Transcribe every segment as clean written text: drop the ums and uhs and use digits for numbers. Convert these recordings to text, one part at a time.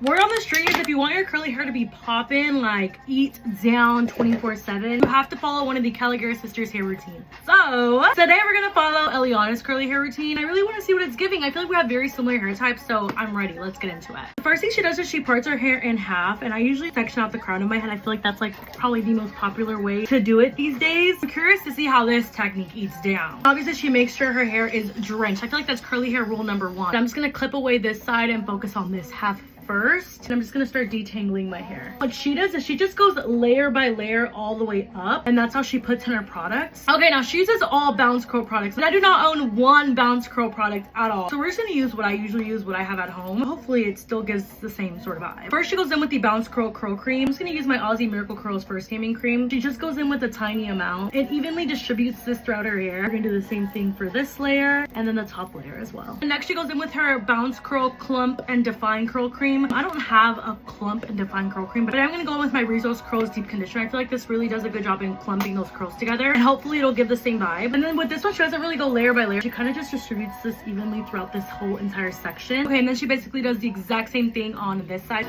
Word on the street is if you want your curly hair to be poppin', like eat down 24/7, you have to follow one of the Kalogeras sisters hair routine. So today we're gonna follow Eliana's curly hair routine. I really want to see what it's giving. I feel like we have very similar hair types, so I'm ready. Let's get into it. The first thing she does is she parts her hair in half, and I usually section out the crown of my head. I feel like that's like probably the most popular way to do it these days. I'm curious to see how this technique eats down. Obviously, she makes sure her hair is drenched. I feel like that's curly hair rule number one. I'm just gonna clip away this side and focus on this half first, and I'm just gonna start detangling my hair. What she does is she just goes layer by layer all the way up, and that's how she puts in her products. Okay, now she uses all Bounce Curl products, and I do not own one Bounce Curl product at all, so we're just gonna use what I usually use, what I have at home. Hopefully it still gives the same sort of vibe. First, she goes in with the Bounce Curl curl cream. I'm just gonna use my Aussie Miracle Curls first steaming cream. She just goes in with a tiny amount and evenly distributes this throughout her hair. We're gonna do the same thing for this layer and then the top layer as well. And next, she goes in with her Bounce Curl clump and define curl cream. I don't have a clump and define curl cream, but I'm gonna go in with my Rizos Curls deep conditioner. I feel like this really does a good job in clumping those curls together, and hopefully it'll give the same vibe. And then with this one, she doesn't really go layer by layer. She kind of just distributes this evenly throughout this whole entire section. Okay, and then she basically does the exact same thing on this side.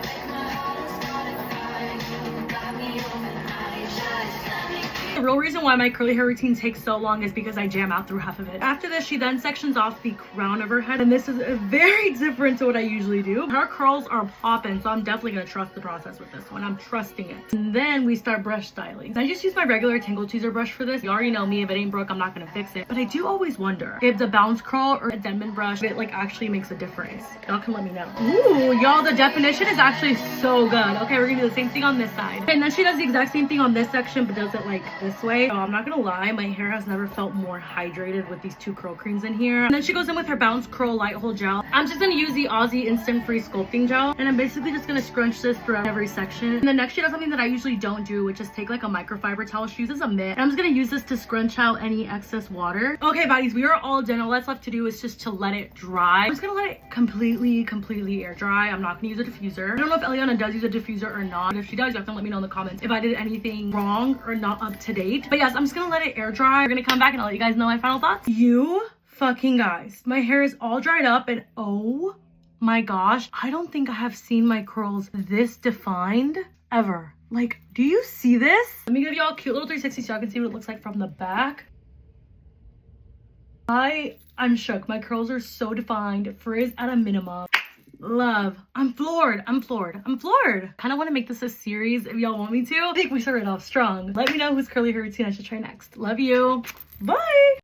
The real reason why my curly hair routine takes so long is because I jam out through half of it. After this, she then sections off the crown of her head, and this is very different to what I usually do. Her curls are popping, so I'm definitely gonna trust the process with this one. I'm trusting it. And then we start brush styling. I just use my regular Tangle Teaser brush for this. You already know me, if it ain't broke, I'm not gonna fix it. But I do always wonder if the Bounce Curl or a Denman brush, if it like actually makes a difference. Y'all can let me know. Ooh, y'all, the definition is actually so good. Okay, we're gonna do the same thing on this side. Okay, and then she does the exact same thing on this section, but does it like this way. So I'm not gonna lie, my hair has never felt more hydrated with these two curl creams in here. And then she goes in with her Bounce Curl Light Hold Gel. I'm just gonna use the Aussie Instant Free Sculpting Gel, and I'm basically just gonna scrunch this throughout every section. And then next, she does something that I usually don't do, which is take like a microfiber towel. She uses a mitt, and I'm just gonna use this to scrunch out any excess water. Okay, buddies, we are all done. All that's left to do is just to let it dry. I'm just gonna let it completely air dry. I'm not gonna use a diffuser. I don't know if Eliana does use a diffuser or not. If she does, you have to let me know in the comments if I did anything wrong or not up to date. But yes, I'm just gonna let it air dry. We're gonna come back and I'll let you guys know my final thoughts. You fucking guys, my hair is all dried up, and oh my gosh, I don't think I have seen my curls this defined ever. Like, do you see this? Let me give y'all a cute little 360 so y'all can see what it looks like from the back. I'm shook. My curls are so defined, frizz at a minimum. Love. I'm floored. Kind of want to make this a series if y'all want me to. I think we started off strong. Let me know whose curly hair routine I should try next. Love you. Bye.